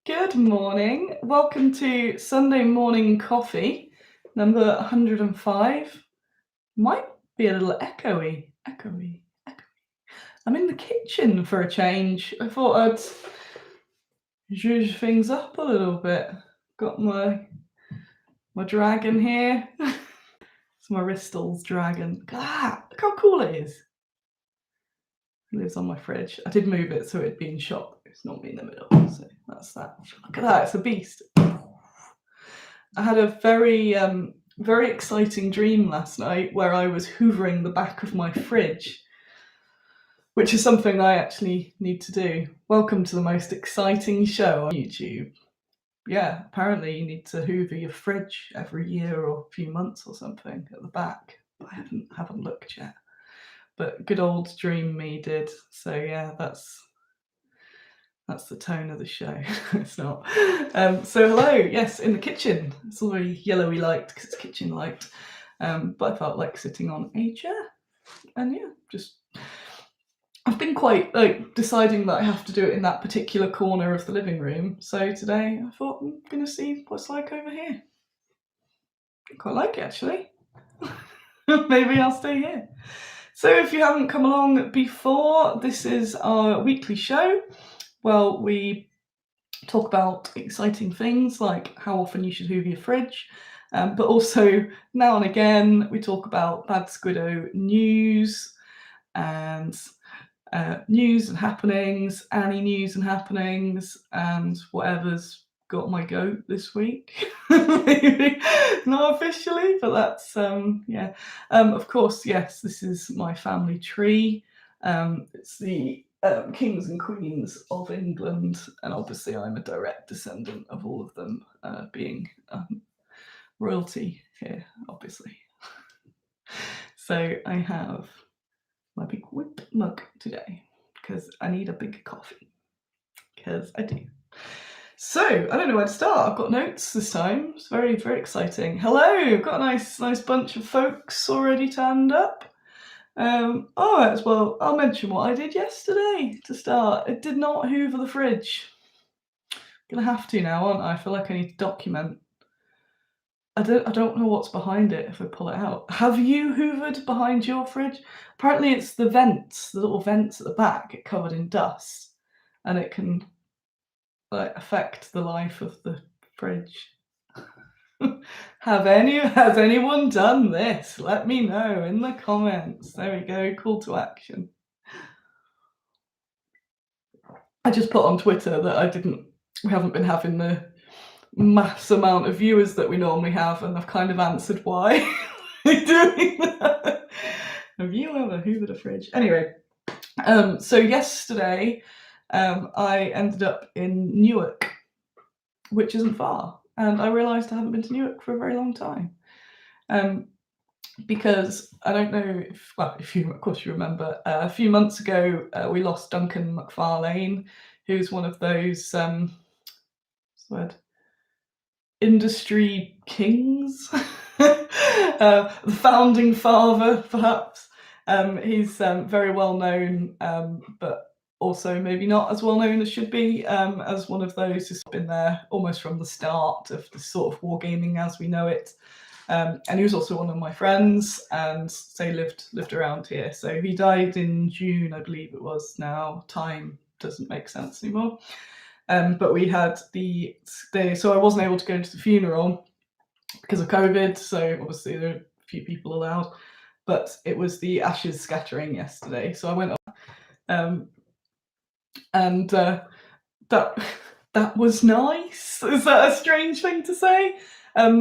Good morning. Welcome to Sunday morning coffee, number 105. Might be a little echoey. I'm in the kitchen for a change. I thought I'd zhuzh things up a little bit. Got my dragon here. It's my Ristal's dragon. Look how cool it is. It lives on my fridge. I did move it so it'd be in shot. It's not me in the middle, so that's that. Look at that, it's a beast. I had a very exciting dream last night where I was hoovering the back of my fridge, which is something I actually need to do. Welcome to the most exciting show on YouTube. Yeah, apparently you need to hoover your fridge every year or a few months or something at the back. I haven't looked yet. But good old dream me did. So yeah, that's the tone of the show. It's not. So hello, yes, in the kitchen. It's all very yellowy light because it's kitchen light. But I felt like sitting on a chair. And yeah, I've been quite deciding that I have to do it in that particular corner of the living room. So today I thought I'm going to see what's like over here. I quite like it actually. Maybe I'll stay here. So if you haven't come along before, this is our weekly show. Well, we talk about exciting things like how often you should hoover your fridge, but also now and again we talk about bad Squiddo news and news and happenings, Annie news and happenings, and whatever's got my goat this week. Maybe not officially, but that's yeah. Of course, yes, this is my family tree. It's the kings and queens of England, and obviously I'm a direct descendant of all of them, being royalty here, obviously. So I have my big whip mug today because I need a big coffee, because I do. So I don't know where to start. I've got notes this time. It's very, very exciting. Hello, I've got a nice bunch of folks already turned up. Well, I'll mention what I did yesterday to start. I did not hoover the fridge. I'm gonna have to now, aren't I? I feel like I need to document. I don't know what's behind it if I pull it out. Have you hoovered behind your fridge? Apparently it's the vents, the little vents at the back get covered in dust, and it can affect the life of the fridge. Has anyone done this? Let me know in the comments. There we go, call to action. I just put on Twitter that we haven't been having the mass amount of viewers that we normally have, and I've kind of answered why we're doing that. Have you ever hoovered a fridge? Anyway, so yesterday I ended up in Newark, which isn't far, and I realised I haven't been to Newark for a very long time. Because I don't know if you, of course, you remember, a few months ago we lost Duncan McFarlane, who's one of those industry kings, the founding father, perhaps. He's very well known, but also maybe not as well known as should be, as one of those who's been there almost from the start of the sort of wargaming as we know it. And he was also one of my friends, and so he lived around here. So he died in June, I believe it was now. Time doesn't make sense anymore. But we had the day, so I wasn't able to go to the funeral because of COVID, so obviously there are a few people allowed, but it was the ashes scattering yesterday, so I went up, and that was nice. Is that a strange thing to say?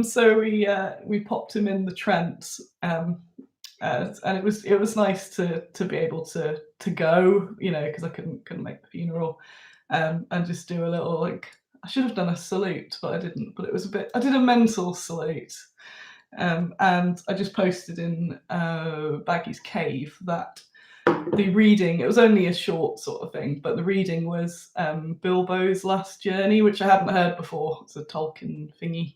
So we popped him in the Trent, and it was nice to be able to go, because I couldn't make the funeral, and just do a little, I should have done a salute, but I didn't. But it was I did a mental salute, and I just posted in Baggy's Cave that the reading, it was only a short sort of thing, but the reading was Bilbo's Last Journey, which I hadn't heard before. It's a Tolkien thingy.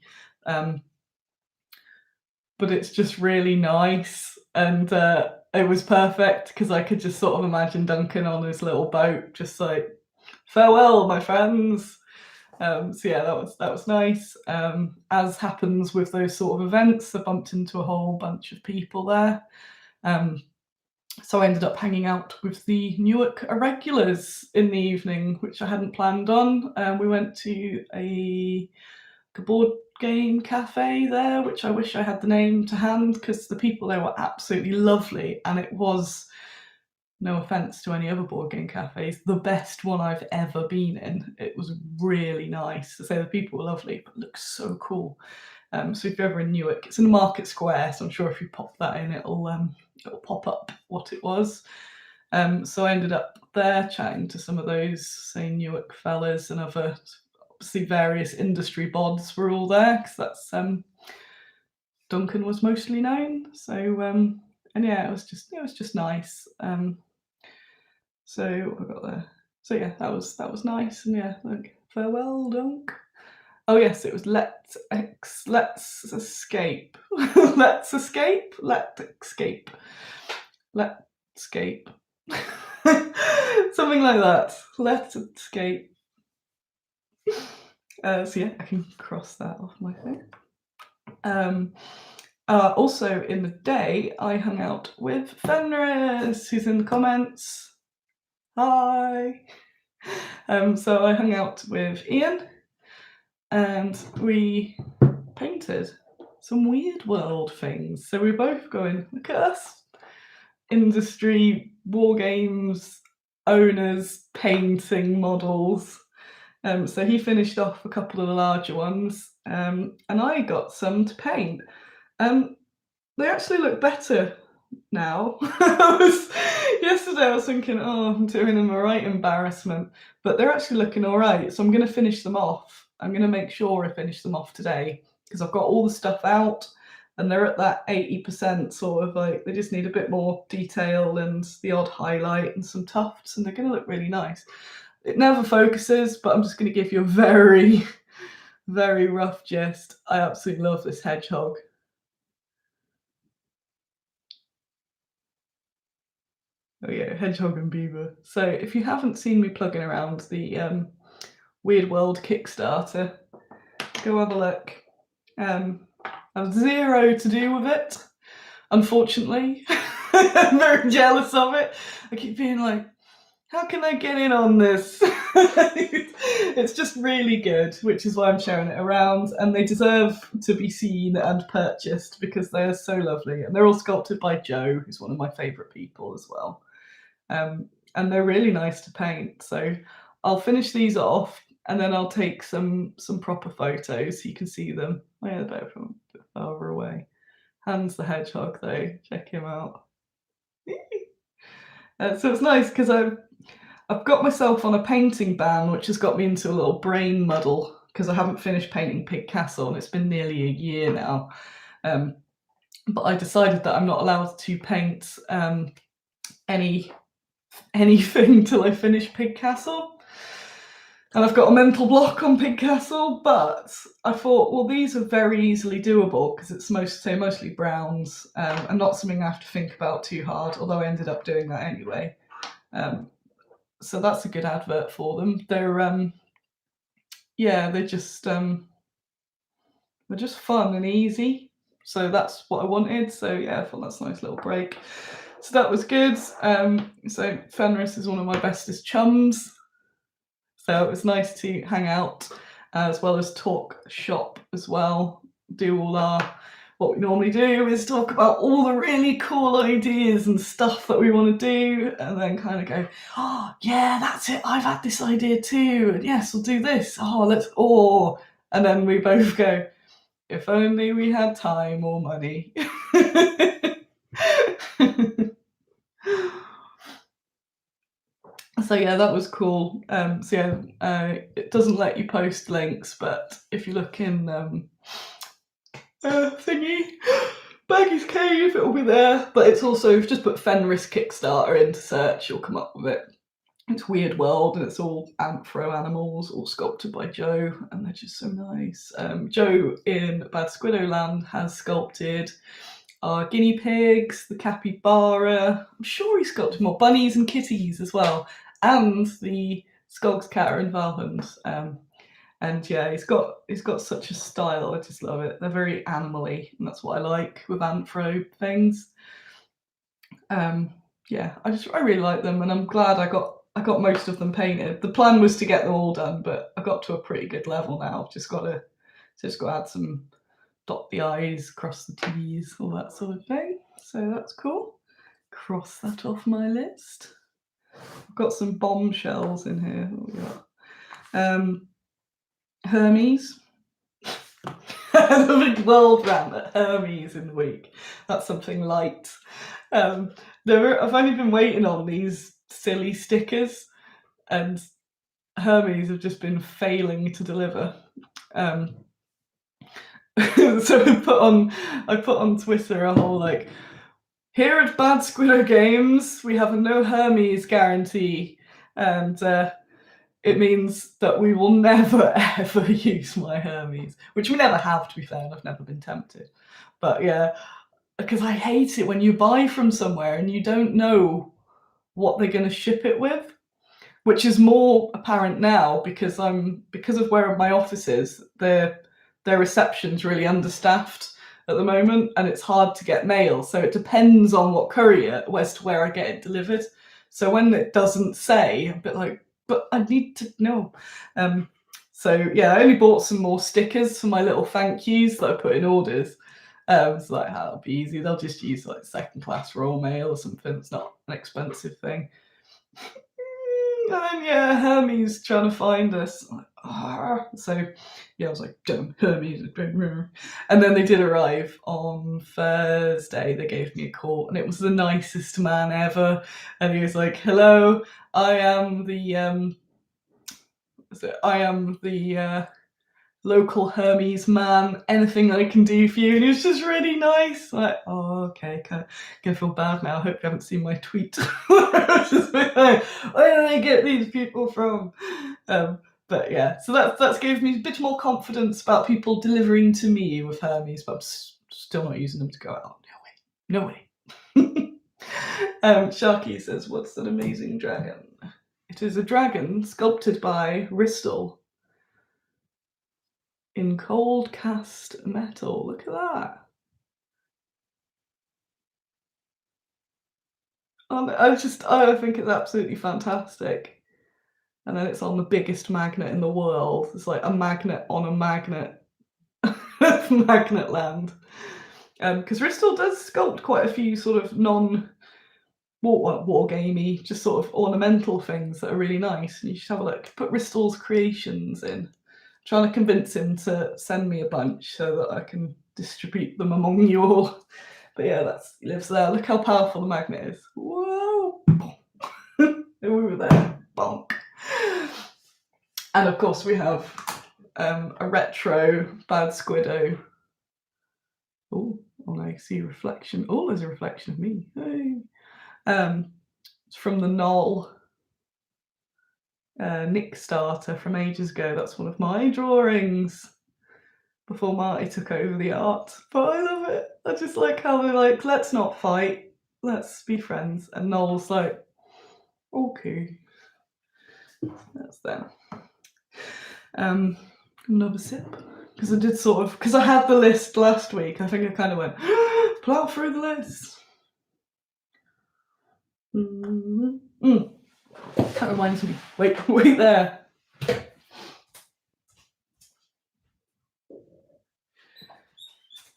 But it's just really nice, and it was perfect because I could just sort of imagine Duncan on his little boat, just like, farewell, my friends. So yeah, that was nice. As happens with those sort of events, I bumped into a whole bunch of people there. So I ended up hanging out with the Newark irregulars in the evening, which I hadn't planned on. We went to a board game cafe there, which I wish I had the name to hand because the people there were absolutely lovely, and it was, no offense to any other board game cafes, the best one I've ever been in. It was really nice. So the people were lovely, but looked so cool. So if you're ever in Newark, it's in Market Square. So I'm sure if you pop that in, it'll pop up what it was. So I ended up there chatting to some of those same Newark fellas, and other, obviously various industry bods were all there because that's Duncan was mostly known. So and yeah, it was just nice. So what have I got there? So yeah, that was nice, and yeah, like farewell, Dunk. Oh yes, it was let's escape, let's escape, let escape, let escape, something like that. Let's escape. So yeah, I can cross that off my thing. Also in the day, I hung out with Fenris, who's in the comments. Hi. So I hung out with Ian, and we painted some weird world things. So we were both going, look at us, industry war games owners painting models. So he finished off a couple of the larger ones, and I got some to paint. They actually look better now. Yesterday I was thinking, oh, I'm doing them a right embarrassment, but they're actually looking all right. So I'm going to finish them off. I'm going to make sure I finish them off today because I've got all the stuff out and they're at that 80% sort of, like, they just need a bit more detail and the odd highlight and some tufts, and they're going to look really nice. It never focuses, but I'm just going to give you a very, very rough gist. I absolutely love this hedgehog. Oh yeah, hedgehog and beaver. So if you haven't seen me plugging around the Weird World Kickstarter, go have a look. I have zero to do with it, unfortunately. I'm very jealous of it. I keep being like, how can I get in on this? It's just really good, which is why I'm sharing it around, and they deserve to be seen and purchased because they're so lovely, and they're all sculpted by Joe, who's one of my favourite people as well. And they're really nice to paint. So I'll finish these off and then I'll take some proper photos so you can see them. Oh yeah, they're better from a bit farther away. Hans the hedgehog though, check him out. So it's nice because I've got myself on a painting ban, which has got me into a little brain muddle because I haven't finished painting Pig Castle and it's been nearly a year now. But I decided that I'm not allowed to paint anything till I finish Pig Castle. And I've got a mental block on Pig Castle, but I thought, well, these are very easily doable because it's mostly browns and not something I have to think about too hard, although I ended up doing that anyway. So that's a good advert for them. They're they're just fun and easy. So that's what I wanted. So yeah, I thought that's a nice little break. So that was good. So Fenris is one of my bestest chums. So it was nice to hang out as well as talk shop as well. Do all what we normally do is talk about all the really cool ideas and stuff that we want to do, and then kind of go, oh yeah, that's it, I've had this idea too, and yes, we'll do this. And then we both go, if only we had time or money. So yeah, that was cool. It doesn't let you post links, but if you look in thingy, Baggy's Cave, it'll be there. But it's also, if you just put Fenris Kickstarter into search, you'll come up with it. It's Weird World, and it's all anthro animals, all sculpted by Joe, and they're just so nice. Joe in Bad Squiddo Land has sculpted our guinea pigs, the capybara. I'm sure he sculpted more bunnies and kitties as well, and the Skogscatter and Valhund. And yeah, he's got such a style. I just love it. They're very animal-y, and that's what I like with anthro things. Yeah, I really like them, and I'm glad I got most of them painted. The plan was to get them all done, but I got to a pretty good level now. Just got to add some, dot the I's, cross the T's, all that sort of thing. So that's cool. Cross that off my list. I've got some bombshells in here. What we got? Hermes. The big world rant at Hermes in the week. That's something light. I've only been waiting on these silly stickers, and Hermes have just been failing to deliver. So I put on Twitter a whole like, here at Bad Squiddo Games, we have a no Hermes guarantee, and it means that we will never ever use my Hermes, which we never have, to be fair, and I've never been tempted. But yeah, because I hate it when you buy from somewhere and you don't know what they're going to ship it with, which is more apparent now because of where my office is. Their reception's really understaffed at the moment, and it's hard to get mail. So it depends on what courier as to where I get it delivered. So when it doesn't say, I'm a bit like, but I need to know. So yeah, I only bought some more stickers for my little thank yous that I put in orders. It's like, that'll be easy. They'll just use like second class Royal Mail or something. It's not an expensive thing. And then yeah, Hermes trying to find us. So yeah, I was like, damn, Hermes. And then they did arrive on Thursday. They gave me a call, and it was the nicest man ever. And he was like, hello, I am the local Hermes man. Anything I can do for you? And he was just really nice. Like, oh, okay, gonna feel bad now. I hope you haven't seen my tweet. I was just like, where do they get these people from? But yeah, so that's gave me a bit more confidence about people delivering to me with Hermes, but I'm still not using them to go out. No way. Sharky says, what's an amazing dragon? It is a dragon sculpted by Ristal in cold cast metal. Look at that. I think it's absolutely fantastic. And then it's on the biggest magnet in the world. It's like a magnet on a magnet. Magnet land. Because Ristal does sculpt quite a few sort of war-gamey, just sort of ornamental things that are really nice. And you should have a look. Put Ristal's creations in. Trying to convince him to send me a bunch so that I can distribute them among you all. But yeah, he lives there. Look how powerful the magnet is. Whoa! Over there. Bonk. And of course we have a retro Bad Squiddo. Oh, I see a reflection. Oh, there's a reflection of me. Hey. It's from the Knoll Nick starter from ages ago. That's one of my drawings before Marty took over the art. But I love it. I just like how they're like, let's not fight, let's be friends. And Noel's like, okay. That's them. Another sip. Because I did because I had the list last week. I think I kind of went, plow through the list. That reminds me. Wait there.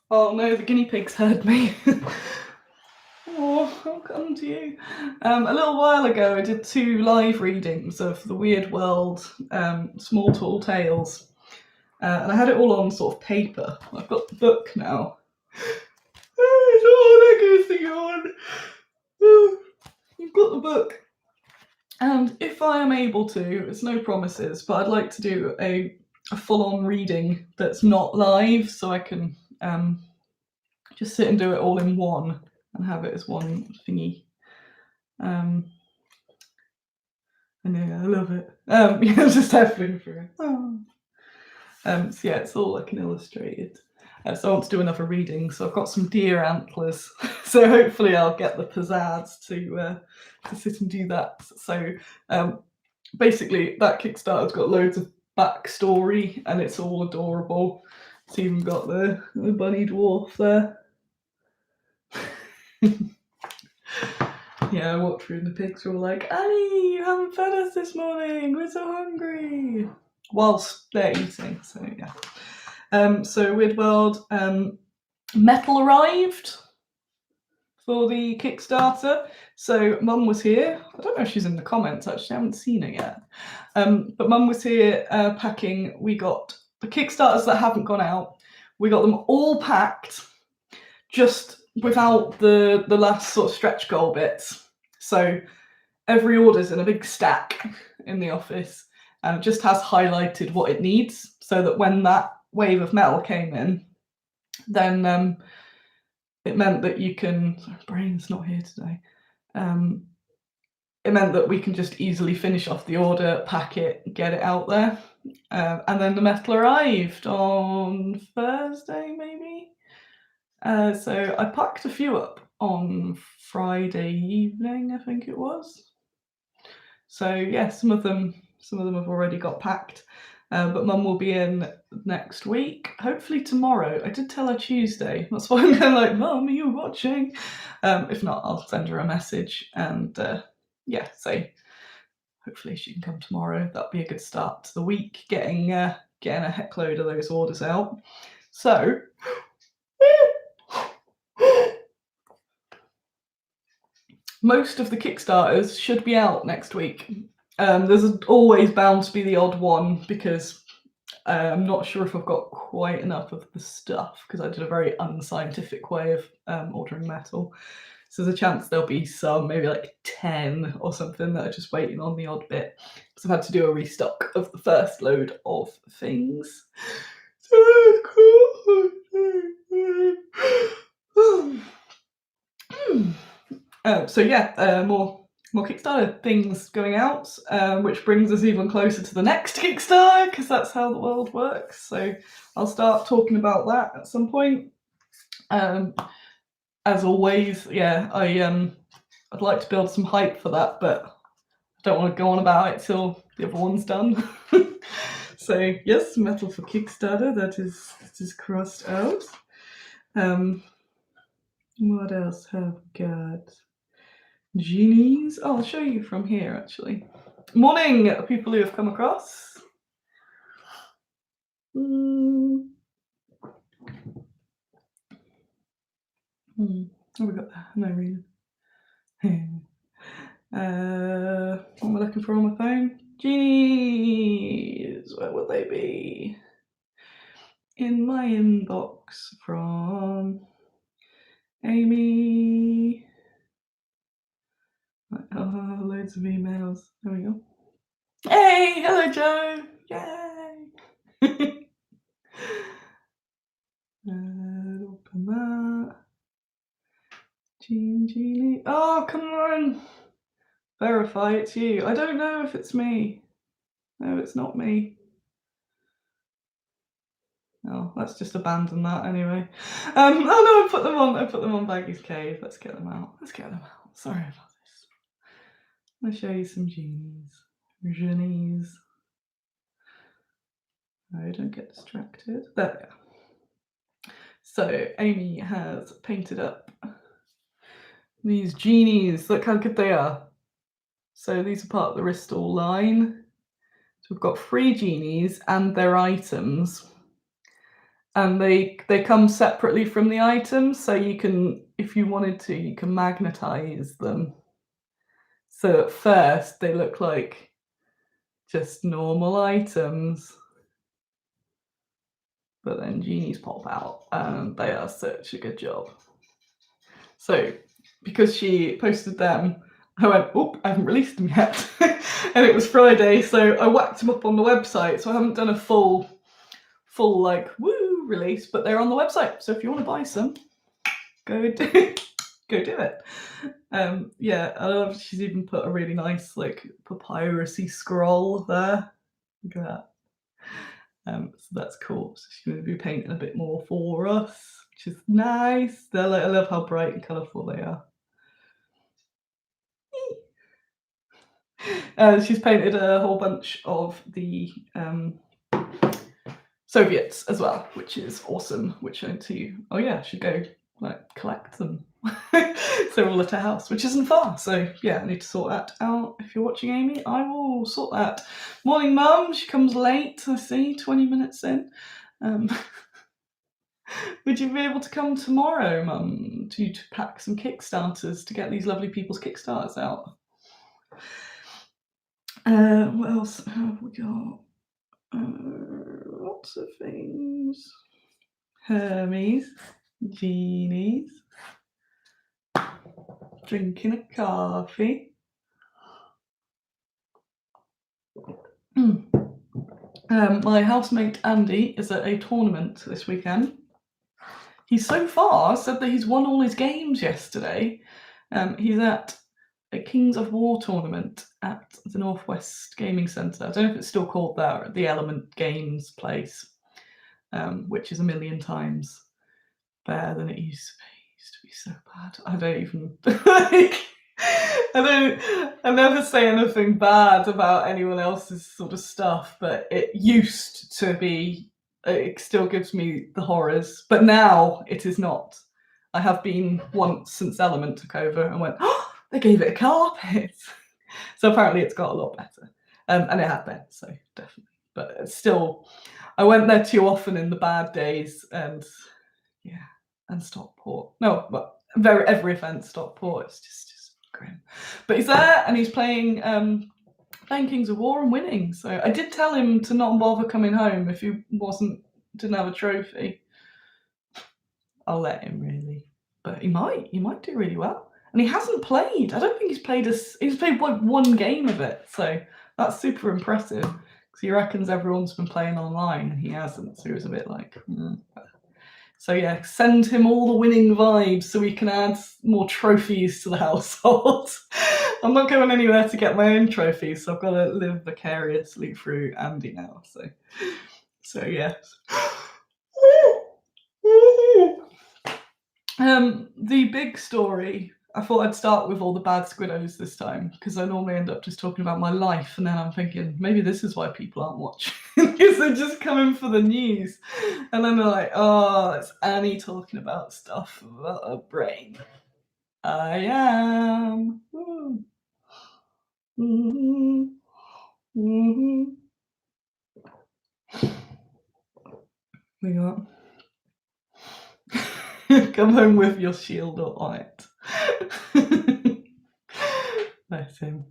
Oh no, the guinea pigs heard me. Oh, I'll come to you. A little while ago, I did 2 live readings of The Weird World, Small Tall Tales. And I had it all on sort of paper. I've got the book now. Oh, that goes to yawn. I've got the book. And if I am able to, it's no promises, but I'd like to do a full-on reading that's not live, so I can just sit and do it all in one and have it as one thingy. And yeah, I love it. Just having through it. Oh. So yeah, it's all like an illustrated. So I want to do another reading. So I've got some deer antlers. So hopefully I'll get the pizzazz to sit and do that. So basically that Kickstarter's got loads of backstory, and it's all adorable. It's even got the bunny dwarf there. Yeah, I walked through and the pigs were all like, Annie, you haven't fed us this morning, we're so hungry, whilst they're eating. So yeah. So Weird World, metal arrived for the Kickstarter. So Mum was here. I don't know if she's in the comments, actually, I haven't seen it yet. But Mum was here packing. We got the Kickstarters that haven't gone out. We got them all packed, just without the last sort of stretch goal bits. So every order's in a big stack in the office, and it just has highlighted what it needs, so that when that wave of metal came in, then it meant that you can. Sorry, Brain's not here today. It meant that we can just easily finish off the order, pack it, get it out there. And then the metal arrived on Thursday, maybe. So I packed a few up on Friday evening, I think it was. So yeah, some of them have already got packed. But Mum will be in next week, hopefully tomorrow. I did tell her Tuesday. That's why I'm going like, Mum, are you watching? If not, I'll send her a message and yeah, say hopefully she can come tomorrow. That'd be a good start to the week, getting a heck load of those orders out. So most of the Kickstarters should be out next week. There's always bound to be the odd one, because I'm not sure if I've got quite enough of the stuff, because I did a very unscientific way of ordering metal. So there's a chance there'll be some, maybe like 10 or something, that are just waiting on the odd bit. So I've had to do a restock of the first load of things. So so yeah, more Kickstarter things going out, which brings us even closer to the next Kickstarter, because that's how the world works. So I'll start talking about that at some point. As always, yeah, I'd like to build some hype for that, but I don't want to go on about it till the other one's done. So yes, metal for Kickstarter, that is crossed out. What else have we got? Genies. Oh, I'll show you from here, actually. Morning, people who have come across. Oh, we got that. No reason. What am I looking for on my phone? Genies. Where would they be? In my inbox from Amy. Oh, loads of emails. There we go. Hey, hello, Joe. Yay. Open that. Genie. Oh, come on. Verify it's you. I don't know if it's me. No, it's not me. Oh, let's just abandon that anyway. Oh no, I put them on Baggy's Cave. Let's get them out. Sorry about this. I'll show you some genies. No, don't get distracted. There we go. So Amy has painted up these genies. Look how good they are. So these are part of the Ristol line. So we've got 3 genies and their items. And they come separately from the items, so you can, if you wanted to, you can magnetize them. So at first they look like just normal items, but then genies pop out, and they are such a good job. So because she posted them, I went, oh, I haven't released them yet. And it was Friday, so I whacked them up on the website. So I haven't done a full like woo release, but they're on the website. So if you want to buy some, go do it. Yeah, I love she's even put a really nice like papyrusy scroll there. Look at that. So that's cool. So she's going to be painting a bit more for us, which is nice. I love how bright and colourful they are. She's painted a whole bunch of the Soviets as well, which is awesome. Which I should go like collect them. So all at her house, which isn't far. So yeah, I need to sort that out. If you're watching, Amy, I will sort that. Morning, Mum. She comes late. I see, 20 minutes in. Would you be able to come tomorrow, Mum, to pack some Kickstarters to get these lovely people's Kickstarters out? What else have we got? Lots of things. Hermes, genies, drinking a coffee. My housemate Andy is at a tournament this weekend. He so far said that he's won all his games yesterday. He's at a Kings of War tournament at the Northwest Gaming Centre. I don't know if it's still called that, the Element Games place, which is a million times better than it used to be. It used to be so bad. I don't even I never say anything bad about anyone else's sort of stuff, but it used to be, it still gives me the horrors, but now it is not. I have been once since Element took over and went, oh, they gave it a carpet. So apparently it's got a lot better. And it had been, so definitely. But it's still, I went there too often in the bad days, and yeah, and Stockport. No, but every event Stockport, it's just grim. But he's there and he's playing Kings of War and winning. So I did tell him to not bother coming home if he didn't have a trophy. I'll let him, really. But he might do really well. And he hasn't played. I don't think he's played like one game of it. So that's super impressive. Because he reckons everyone's been playing online and he hasn't. So he was a bit like, So yeah, send him all the winning vibes so we can add more trophies to the household. I'm not going anywhere to get my own trophies, so I've got to live vicariously through Andy now. So yes. The big story, I thought I'd start with all the bad Squiddos this time, because I normally end up just talking about my life, and then I'm thinking, maybe this is why people aren't watching, because they're just coming for the news. And then they're like, oh, it's Annie talking about stuff about her brain. I am. We got come home with your shield on it. Bless him.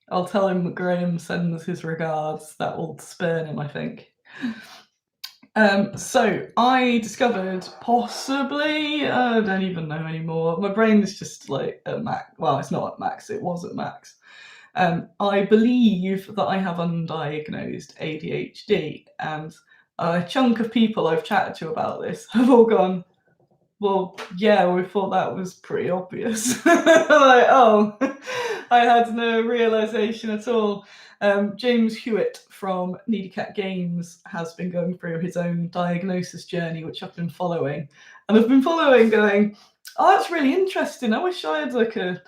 I'll tell him that Graham sends his regards. That will spurn him, I think. So I discovered, possibly, I don't even know anymore. My brain is just like at max. Well, it's not at max. It was at max. I believe that I have undiagnosed ADHD, and a chunk of people I've chatted to about this have all gone, well, yeah, we thought that was pretty obvious. Like, oh, I had no realization at all. James Hewitt from Needy Cat Games has been going through his own diagnosis journey, which I've been following. And I've been following going, oh, that's really interesting. I wish I had like a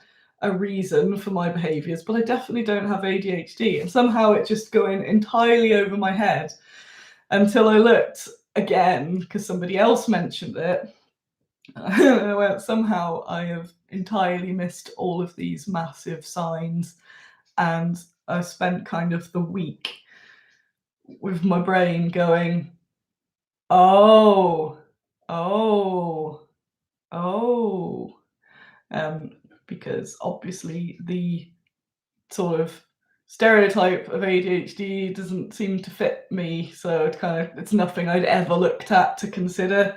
reason for my behaviours, but I definitely don't have ADHD. And somehow it just going entirely over my head until I looked again, because somebody else mentioned it. I went, somehow I have entirely missed all of these massive signs, and I spent kind of the week with my brain going, because obviously the sort of stereotype of ADHD doesn't seem to fit me, so it's nothing I'd ever looked at to consider.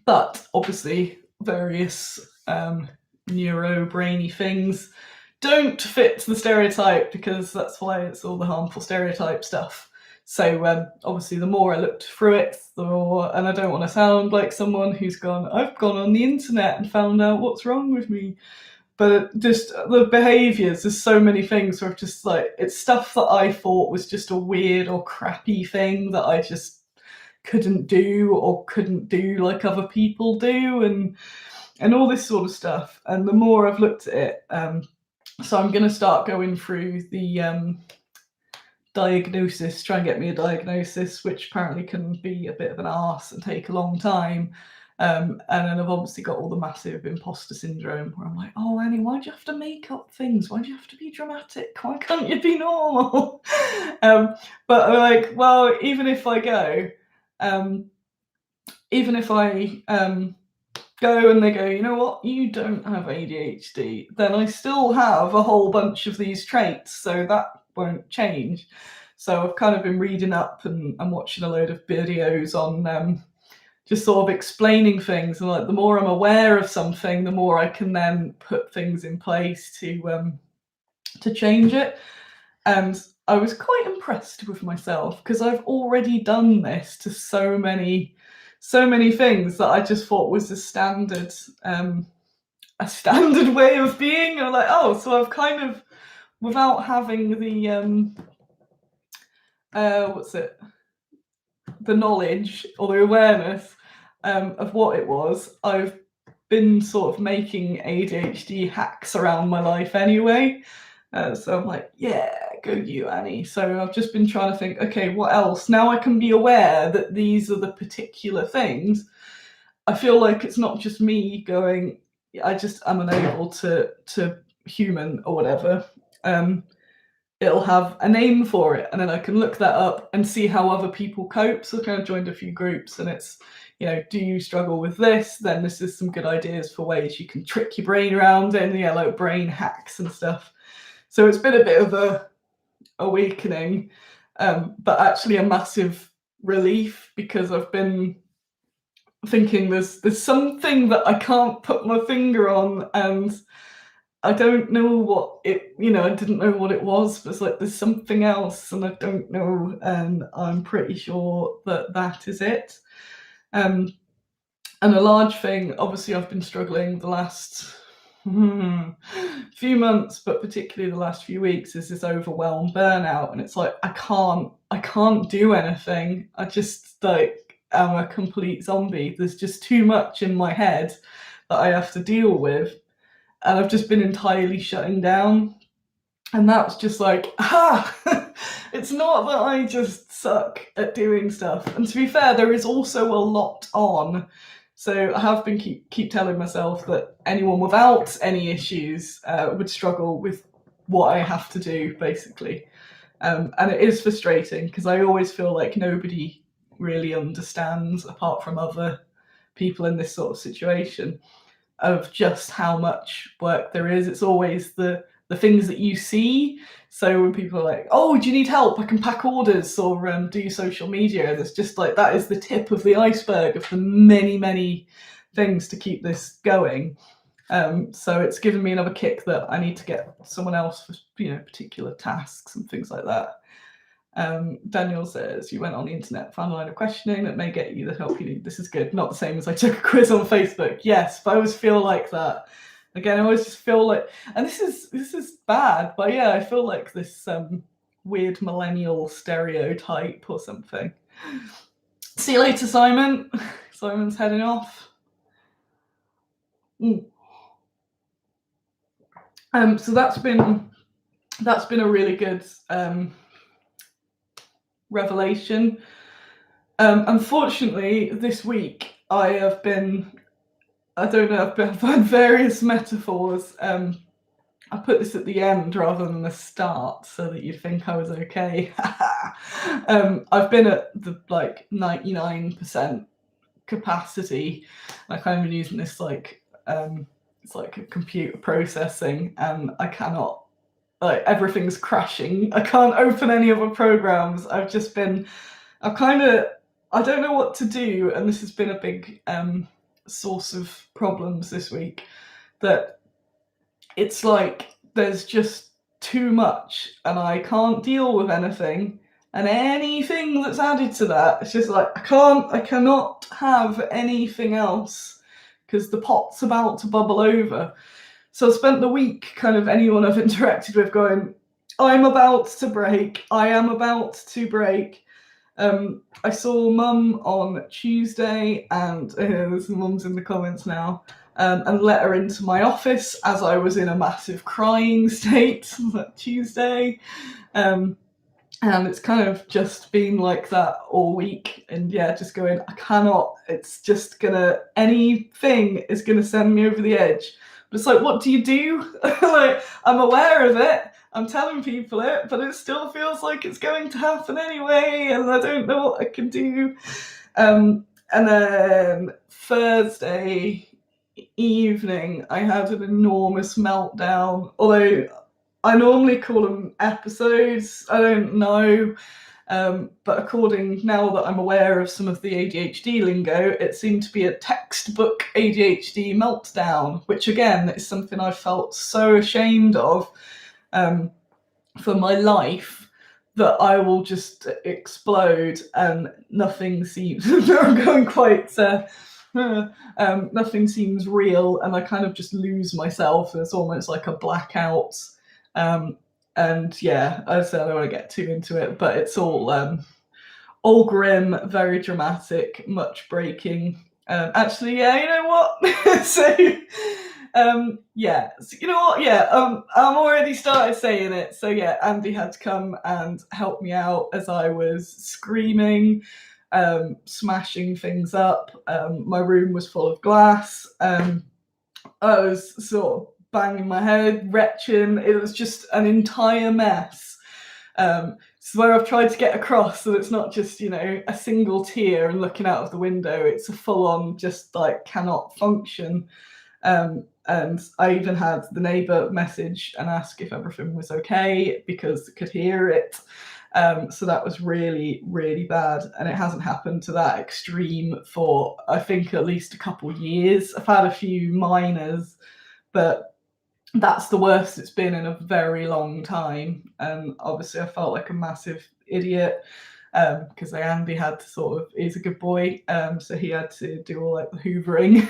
But obviously various neuro-brainy things don't fit the stereotype, because that's why it's all the harmful stereotype stuff. So obviously the more I looked through it, the more, and I don't want to sound like someone who's I've gone on the internet and found out what's wrong with me. But just the behaviours, there's so many things where just like, it's stuff that I thought was just a weird or crappy thing that I just couldn't do like other people do, and all this sort of stuff. And the more I've looked at it, so I'm going to start going through the diagnosis, try and get me a diagnosis, which apparently can be a bit of an arse and take a long time. And then I've obviously got all the massive imposter syndrome where I'm like, oh, Annie, why do you have to make up things? Why do you have to be dramatic? Why can't you be normal? But I'm like, well, even if I go, even if I go and they go, you know what, you don't have ADHD, then I still have a whole bunch of these traits, so that won't change. So I've kind of been reading up and watching a load of videos on just sort of explaining things, and like the more I'm aware of something, the more I can then put things in place to change it. And I was quite impressed with myself because I've already done this to so many things that I just thought was a standard way of being. And I'm like, oh, so I've kind of, without having the the knowledge or the awareness of what it was, I've been sort of making ADHD hacks around my life anyway. So I'm like, yeah, go you, Annie. So I've just been trying to think, okay, what else? Now I can be aware that these are the particular things. I feel like it's not just me going, I just am unable to human or whatever. It'll have a name for it, and then I can look that up and see how other people cope. So I kind of joined a few groups, and it's, you know, do you struggle with this? Then this is some good ideas for ways you can trick your brain around it, and like brain hacks and stuff. So it's been a bit of a awakening, but actually a massive relief, because I've been thinking there's something that I can't put my finger on, and I don't know what it, I didn't know what it was, but it's like there's something else and I don't know, and I'm pretty sure that is it. And a large thing, obviously I've been struggling the last few months, but particularly the last few weeks, is this overwhelmed burnout. And it's like, I can't do anything. I just am a complete zombie. There's just too much in my head that I have to deal with. And I've just been entirely shutting down. And that's just like, it's not that I just suck at doing stuff. And to be fair, there is also a lot on. So I have been keep telling myself that anyone without any issues would struggle with what I have to do, basically. And it is frustrating because I always feel like nobody really understands, apart from other people in this sort of situation, of just how much work there is. It's always the things that you see. So when people are like, oh, do you need help? I can pack orders or do social media. And it's just like, that is the tip of the iceberg of the many, many things to keep this going. So it's given me another kick that I need to get someone else for, particular tasks and things like that. Daniel says, you went on the internet, found a line of questioning that may get you the help you need. This is good. Not the same as I took a quiz on Facebook. Yes, but I always feel like that. Again, I always just feel like, and this is bad, but yeah, I feel like this weird millennial stereotype or something. See you later, Simon. Simon's heading off. So that's been a really good revelation. Unfortunately, this week I have been, I've had various metaphors. I put this at the end rather than the start so that you'd think I was okay. I've been at the 99% capacity. I kind of been using this it's like a computer processing, and I cannot, everything's crashing. I can't open any other programs. I don't know what to do, and this has been a big source of problems this week, that it's like there's just too much and I can't deal with anything, and anything that's added to that, it's just like I cannot have anything else because the pot's about to bubble over. So I spent the week, kind of anyone I've interacted with, going, I'm about to break. I am about to break. I saw Mum on Tuesday, and there's Mum's in the comments now, and let her into my office as I was in a massive crying state Tuesday. And it's kind of just been like that all week. And yeah, just going, I cannot, it's just gonna, anything is gonna send me over the edge. But it's like, what do you do? Like, I'm aware of it, I'm telling people it, but it still feels like it's going to happen anyway, and I don't know what I can do. And then Thursday evening, I had an enormous meltdown, although I normally call them episodes, I don't know. But according, now that I'm aware of some of the ADHD lingo, it seemed to be a textbook ADHD meltdown, which again is something I felt so ashamed of for my life, that I will just explode and nothing seems, I'm going quite, nothing seems real, and I kind of just lose myself. It's almost like a blackout. And yeah, I said I don't want to get too into it, but it's all grim, very dramatic, much breaking. Actually, yeah, you know what? So, yeah, so, you know what? Yeah, I'm already started saying it. So yeah, Andy had to come and help me out as I was screaming, smashing things up. My room was full of glass. I was sort of banging my head, retching. It was just an entire mess. So where I've tried to get across that it's not just, you know, a single tear and looking out of the window, it's a full-on just like cannot function. And I even had the neighbour message and ask if everything was okay because I could hear it. So that was really, really bad, and it hasn't happened to that extreme for, I think, at least a couple of years. I've had a few minors, but that's the worst it's been in a very long time. And obviously I felt like a massive idiot, because Andy had to sort of, he's a good boy, so he had to do all like the hoovering.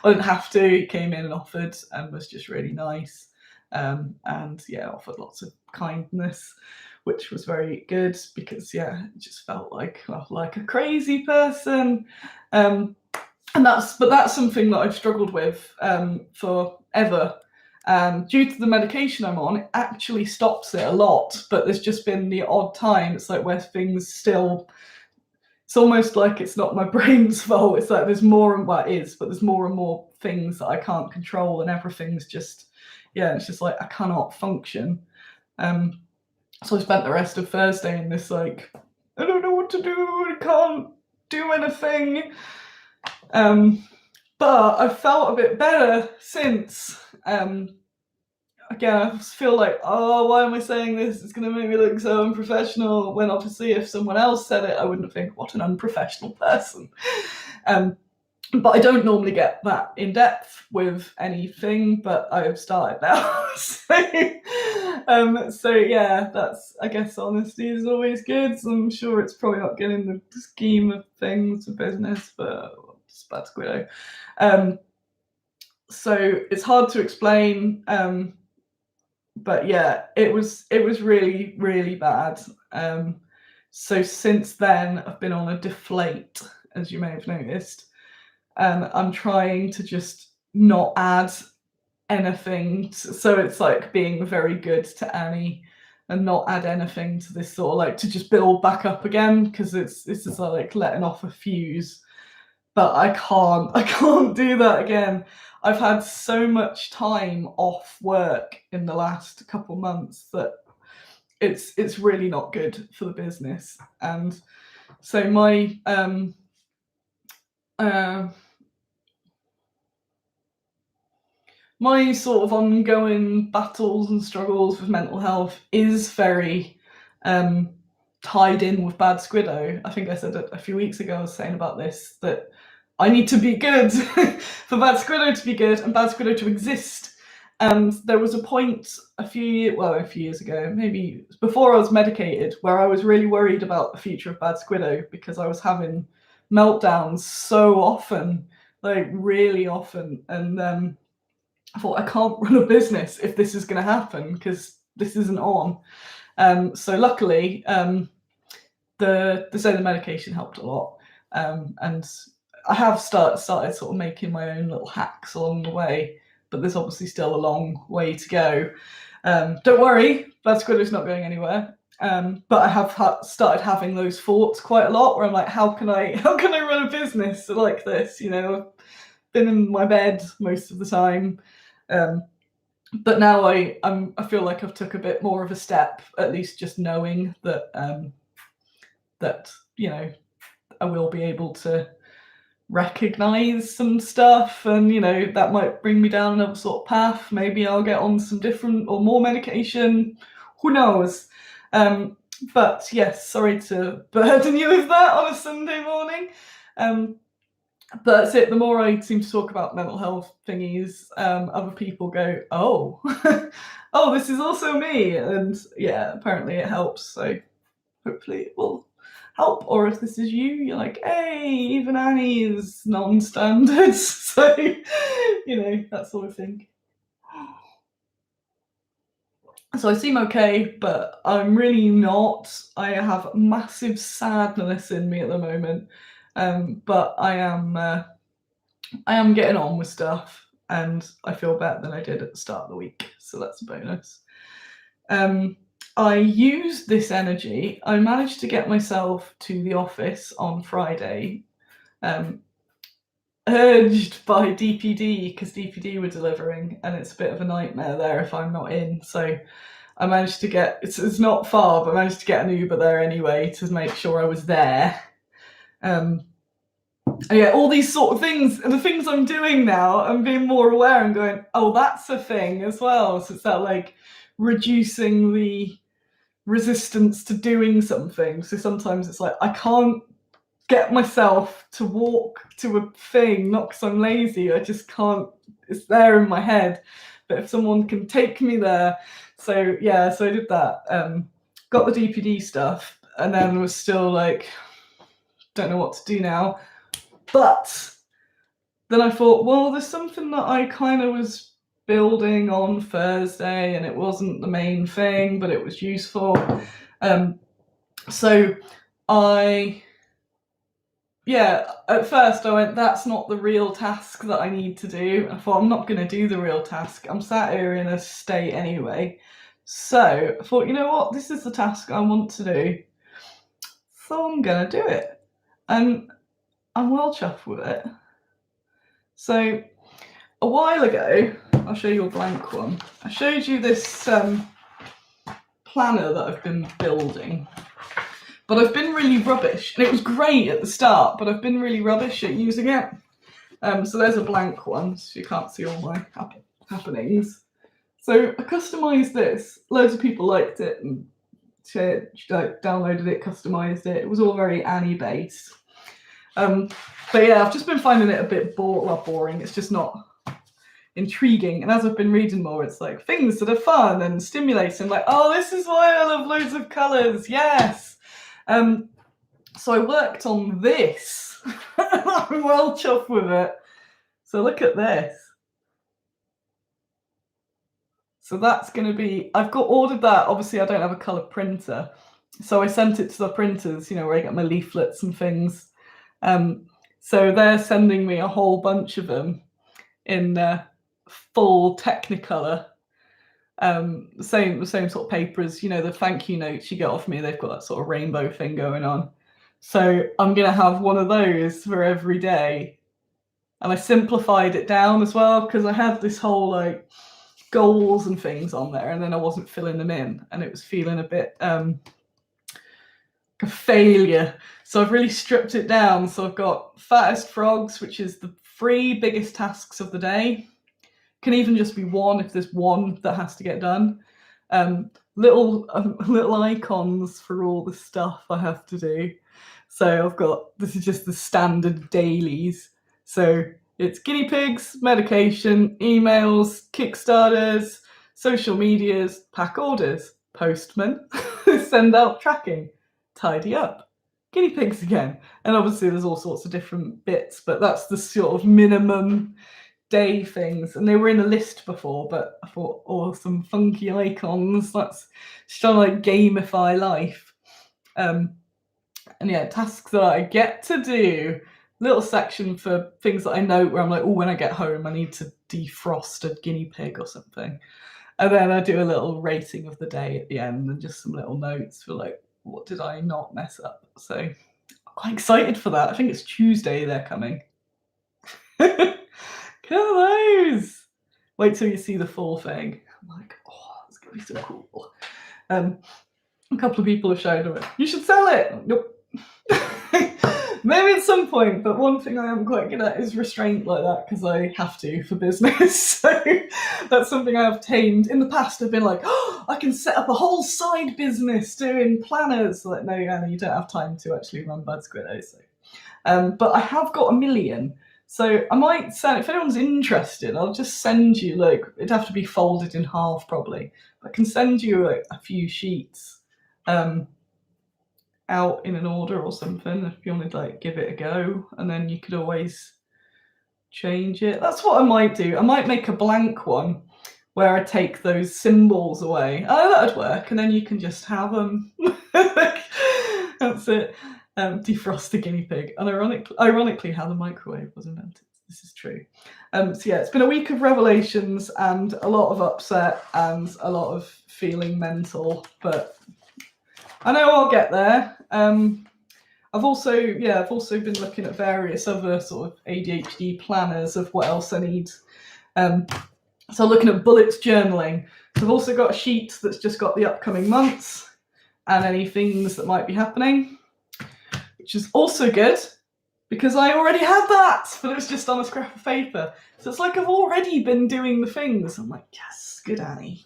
I didn't have to, he came in and offered and was just really nice, and yeah, offered lots of kindness, which was very good, because yeah, it just felt like, well, like a crazy person. And that's something that I've struggled with forever. Due to the medication I'm on, it actually stops it a lot, but there's just been the odd time, it's like where things still, it's almost like it's not my brain's fault. It's like there's more and, well, it is, but there's more and more things that I can't control, and everything's just, yeah, it's just like I cannot function. So I spent the rest of Thursday in this like, I don't know what to do, I can't do anything. But I've felt a bit better since. Again, I feel like, oh, why am I saying this? It's going to make me look so unprofessional, when obviously if someone else said it, I wouldn't think, what an unprofessional person. But I don't normally get that in depth with anything, but I have started now. So yeah, that's, I guess honesty is always good. So I'm sure it's probably not getting the scheme of things of business, but it's bad Squiddo. So it's hard to explain. But yeah, it was really, really bad. So since then, I've been on a deflate, as you may have noticed. I'm trying to just not add anything. So it's like being very good to Annie and not add anything to this, sort of like to just build back up again, because this is like letting off a fuse. But I can't do that again. I've had so much time off work in the last couple months that it's really not good for the business. And so my my sort of ongoing battles and struggles with mental health is very tied in with Bad Squiddo. I think I said it a few weeks ago, I was saying about this, that I need to be good for Bad Squiddo to be good and Bad Squiddo to exist. And there was a point a few years ago, maybe before I was medicated, where I was really worried about the future of Bad Squiddo, because I was having meltdowns so often, like really often. And I thought, I can't run a business if this is going to happen, because this isn't on. So luckily, the medication helped a lot. And I have started sort of making my own little hacks along the way, but there's obviously still a long way to go. Don't worry, Bad Squiddo's not going anywhere. But I have started having those thoughts quite a lot where I'm like, how can I run a business like this? You know, I've been in my bed most of the time. But now I feel like I've took a bit more of a step, at least just knowing that that, you know, I will be able to recognize some stuff, and you know, that might bring me down another sort of path. Maybe I'll get on some different or more medication. Who knows? But yes, sorry to burden you with that on a Sunday morning. But that's it. The more I seem to talk about mental health thingies, other people go, oh, oh, this is also me. And yeah, apparently it helps. So hopefully it will help. Or if this is you, you're like, hey, even Annie is non-standard. So, you know, that sort of thing. So I seem okay, but I'm really not. I have massive sadness in me at the moment. But I am getting on with stuff, and I feel better than I did at the start of the week. So that's a bonus. I used this energy. I managed to get myself to the office on Friday, urged by DPD, because DPD were delivering, and it's a bit of a nightmare there if I'm not in. So I managed to get, it's not far, but I managed to get an Uber there anyway to make sure I was there. And yeah, all these sort of things, and the things I'm doing now, I'm being more aware and going, oh, that's a thing as well. So it's that like reducing the resistance to doing something. So sometimes it's like, I can't get myself to walk to a thing, not because I'm lazy, I just can't, it's there in my head. But if someone can take me there. So yeah, so I did that, got the DPD stuff, and then was still like, don't know what to do now. But then I thought, well, there's something that I kind of was building on Thursday, and it wasn't the main thing, but it was useful. So at first I went, that's not the real task that I need to do. I thought, I'm not going to do the real task. I'm sat here in a state anyway. So I thought, you know what, this is the task I want to do. So I'm going to do it. And I'm well chuffed with it. So a while ago, I'll show you a blank one. I showed you this planner that I've been building. But I've been really rubbish, and it was great at the start, but I've been really rubbish at using it. So there's a blank one, so you can't see all my happenings. So I customised this. Loads of people liked it and downloaded it, customised it. It was all very Annie-based. But yeah, I've just been finding it a bit boring. It's just not intriguing. And as I've been reading more, it's like things that are fun and stimulating. Like, oh, this is why I love loads of colours. Yes. So I worked on this. I'm well chuffed with it. So look at this. So that's going to be, I've ordered that. Obviously I don't have a colour printer. So I sent it to the printers, you know, where I get my leaflets and things. So they're sending me a whole bunch of them in full Technicolor. The same sort of paper as, you know, the thank you notes you get off me. They've got that sort of rainbow thing going on. So I'm going to have one of those for every day. And I simplified it down as well, because I had this whole like goals and things on there, and then I wasn't filling them in, and it was feeling a bit like a failure. So I've really stripped it down. So I've got fattest frogs, which is the 3 biggest tasks of the day. Can even just be one if there's one that has to get done. Little icons for all the stuff I have to do. So I've got, this is just the standard dailies. So it's guinea pigs, medication, emails, Kickstarters, social medias, pack orders, postman, send out tracking, tidy up, guinea pigs again. And obviously there's all sorts of different bits, but that's the sort of minimum day things. And they were in a list before, but I thought, oh, some funky icons. That's just trying to like gamify life. And yeah, tasks that I get to do. Little section for things that I know where I'm like, oh, when I get home, I need to defrost a guinea pig or something. And then I do a little rating of the day at the end and just some little notes for like, what did I not mess up? So I'm quite excited for that. I think it's Tuesday they're coming. Look at those. Wait till you see the full thing. I'm like, oh, it's gonna be so cool. A couple of people have showed it. You should sell it. Nope. Maybe at some point, but one thing I am quite good at is restraint like that because I have to for business. So that's something I have tamed. In the past, I've been like, oh, I can set up a whole side business doing planners. Like, no, Anna, you don't have time to actually run Bad Squiddo. So, but I have got 1 million. So I might send, if anyone's interested, I'll just send you, like, it'd have to be folded in half probably. I can send you like, a few sheets out in an order or something if you want to like give it a go, and then you could always change it. That's what I might do. I might make a blank one where I take those symbols away. Oh, that'd work, and then you can just have them. That's it. Defrost the guinea pig. And ironically, how the microwave was invented. This is true. So yeah, it's been a week of revelations and a lot of upset and a lot of feeling mental, but I know I'll get there. I've also been looking at various other sort of ADHD planners of what else I need. So looking at bullets journaling. So I've also got a sheet that's just got the upcoming months and any things that might be happening, which is also good because I already had that, but it was just on a scrap of paper. So it's like I've already been doing the things. I'm like, yes, good Annie.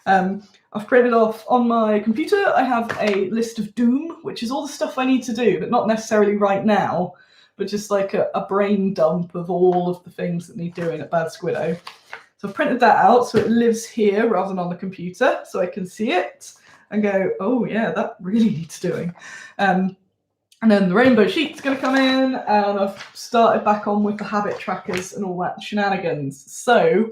I've printed off on my computer, I have a list of doom, which is all the stuff I need to do, but not necessarily right now, but just like a brain dump of all of the things that need doing at Bad Squiddo. So I've printed that out so it lives here rather than on the computer, so I can see it and go, oh yeah, that really needs doing. And then the rainbow sheet's going to come in, and I've started back on with the habit trackers and all that shenanigans. So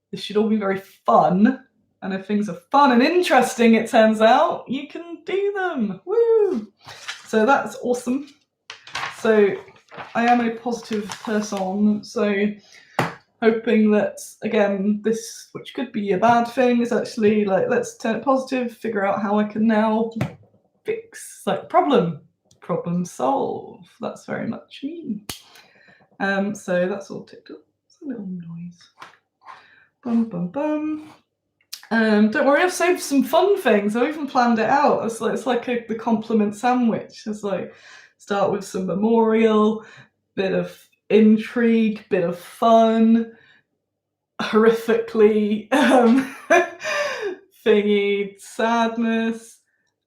this should all be very fun. And if things are fun and interesting, it turns out, you can do them. Woo! So that's awesome. So I am a positive person. So hoping that, again, this, which could be a bad thing, is actually like, let's turn it positive, figure out how I can now fix, like, problem solve. That's very much me. So that's all ticked up. It's a little noise. Bum, bum, bum. Don't worry, I've saved some fun things. I even planned it out. It's like the compliment sandwich. It's like start with some memorial, bit of intrigue, bit of fun, horrifically thingy, sadness,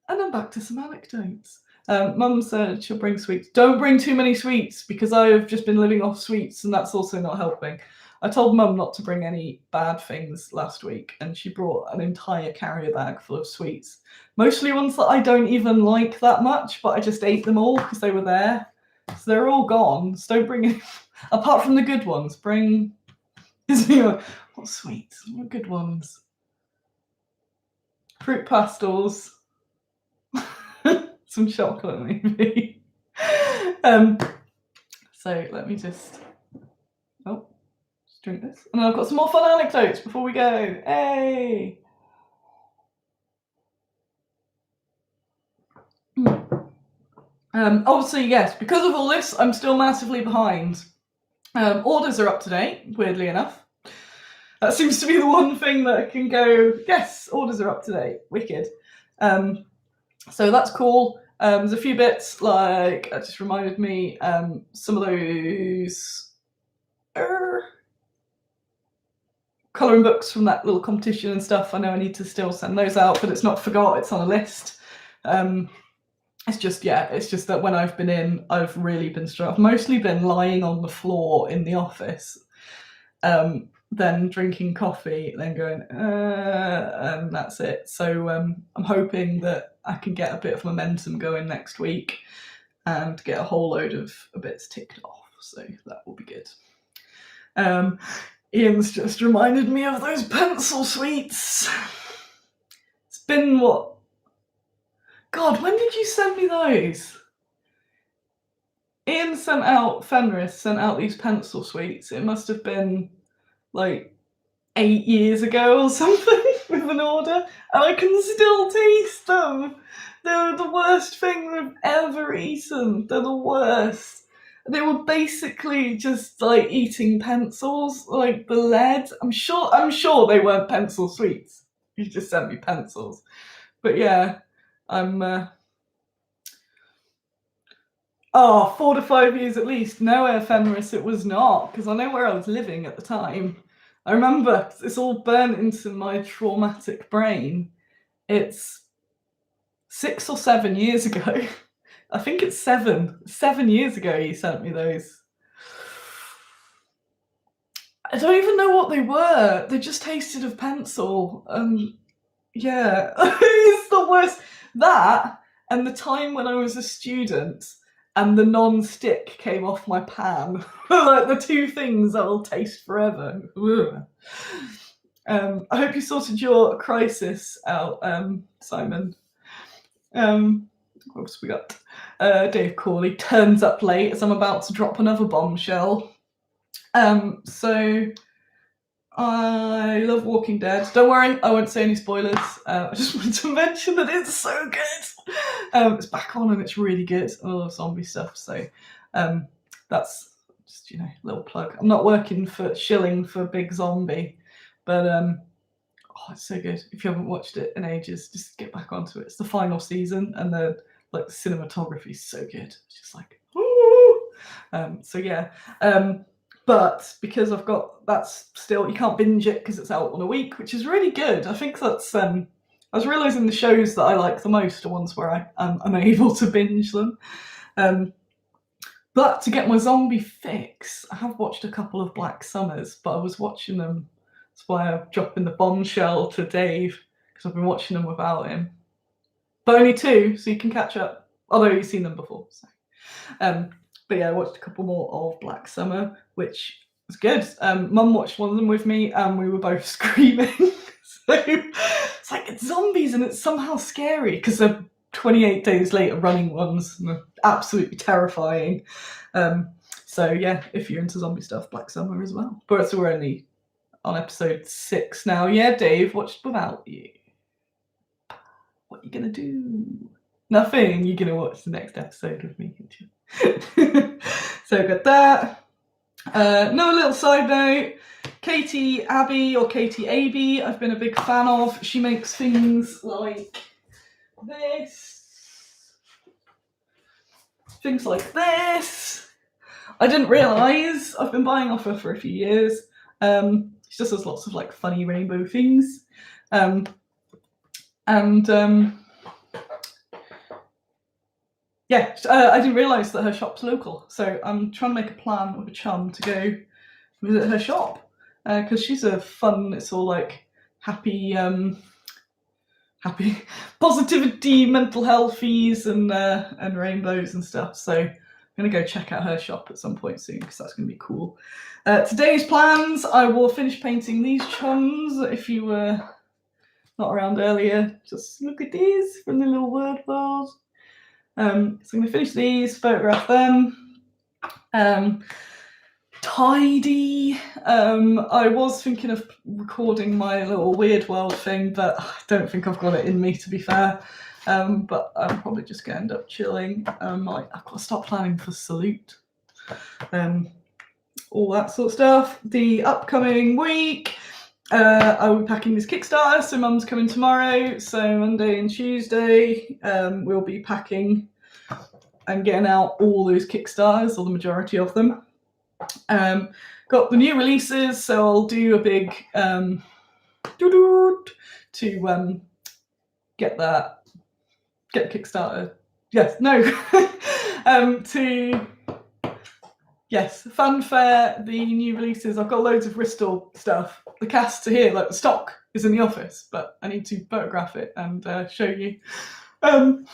and then back to some anecdotes. Mum said she'll bring sweets. Don't bring too many sweets because I have just been living off sweets and that's also not helping. I told Mum not to bring any bad things last week and she brought an entire carrier bag full of sweets. Mostly ones that I don't even like that much, but I just ate them all because they were there. So they're all gone. So don't bring any, apart from the good ones, bring, what sweets? What good ones? Fruit pastels. Some chocolate maybe. So let me just drink this. And then I've got some more fun anecdotes before we go. Hey! Obviously, yes, because of all this, I'm still massively behind. Orders are up to date, weirdly enough. That seems to be the one thing that can go, yes, orders are up to date. Wicked. So that's cool. There's a few bits, like, that just reminded me, some of those colouring books from that little competition and stuff. I know I need to still send those out, but it's not forgot, it's on a list. It's just that when I've been in, I've really been struck. I've mostly been lying on the floor in the office, then drinking coffee, then going, and that's it. So I'm hoping that I can get a bit of momentum going next week and get a whole load of bits ticked off. So that will be good. Ian's just reminded me of those pencil sweets. It's been what? God, when did you send me those? Ian Fenris sent out these pencil sweets. It must have been like 8 years ago or something. of an order, and I can still taste them. They're the worst thing I've ever eaten. They're the worst. They were basically just like eating pencils, like the lead. I'm sure they weren't pencil sweets. You just sent me pencils. But yeah, I'm 4 to 5 years at least. No, ephemeris it was not, because I know where I was living at the time. I remember it's all burnt into my traumatic brain. It's 6 or 7 years ago. I think it's 7. 7 years ago you sent me those. I don't even know what they were. They just tasted of pencil. Yeah, it's the worst. That and the time when I was a student and the non-stick came off my pan. Like the two things that will taste forever. I hope you sorted your crisis out, Simon. What else we got? Dave Corley turns up late as I'm about to drop another bombshell. So I love Walking Dead. Don't worry, I won't say any spoilers. I just wanted to mention that it's so good. It's back on and it's really good. I love zombie stuff, so that's just, a little plug. I'm not working for shilling for Big Zombie, but it's so good. If you haven't watched it in ages, just get back onto it. It's the final season, and the cinematography is so good. It's just like, ooh. So yeah. But because I've got that's still, you can't binge it because it's out on a week, which is really good. I think that's I was realising the shows that I like the most are ones where I'm able to binge them. But to get my zombie fix, I have watched a couple of Black Summers, but I was watching them. That's why I'm dropping the bombshell to Dave, because I've been watching them without him. But only 2, so you can catch up. Although you've seen them before. So. But yeah, I watched a couple more of Black Summer, which was good. Mum watched one of them with me, and we were both screaming. So it's like, it's zombies, and it's somehow scary because they're 28 days later running ones, and they're absolutely terrifying. So yeah, if you're into zombie stuff, Black Summer as well. But so we're only on episode 6 now. Yeah, Dave watched without you. What are you gonna do? Nothing. You're gonna watch the next episode with me, aren't you? So I got that. No, little side note, Katie Abbey or Katie Aby, I've been a big fan of. She makes things like this. Things like this. I didn't realise. I've been buying off her for a few years. She just has lots of like funny rainbow things. Yeah, I didn't realise that her shop's local, so I'm trying to make a plan with a chum to go visit her shop, because she's a fun, it's all like happy positivity, mental health fees and rainbows and stuff, so I'm going to go check out her shop at some point soon, because that's going to be cool. Today's plans, I will finish painting these chums. If you were not around earlier, just look at these from the little word world. So I'm going to finish these, photograph them. Tidy. I was thinking of recording my little weird world thing, but I don't think I've got it in me, to be fair. But I'm probably just going to end up chilling. I've got to start planning for Salute. All that sort of stuff. The upcoming week, I'll be packing this Kickstarter, so Mum's coming tomorrow, so Monday and Tuesday we'll be packing and getting out all those Kickstarters, or the majority of them. Got the new releases, so I'll do a big to get Kickstarter. Fanfare the new releases. I've got loads of Bristol stuff. The casts are here, like the stock is in the office, but I need to photograph it and show you. So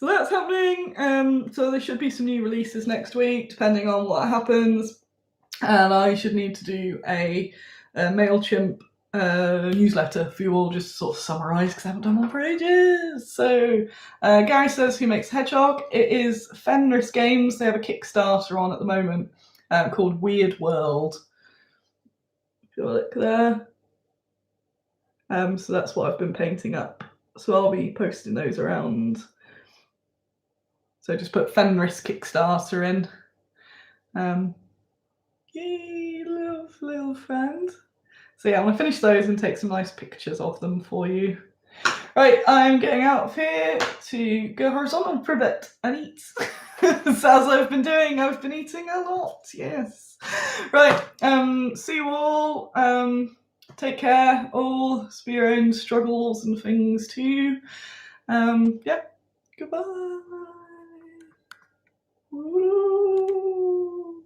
that's happening. So there should be some new releases next week, depending on what happens. And I should need to do a MailChimp newsletter for you all, just to sort of summarise, because I haven't done one for ages. So Gary Says Who Makes a Hedgehog. It is Fenris Games. They have a Kickstarter on at the moment called Weird World. If you look there. So that's what I've been painting up. So I'll be posting those around. So just put Fenris Kickstarter in. Yay, little friend. So yeah, I'm gonna finish those and take some nice pictures of them for you. Right, I'm getting out of here to go horizontal for a bit and eat. So as I've been doing, I've been eating a lot, yes. Right, see you all. Take care, all for your own struggles and things too. Yeah, goodbye. Woo.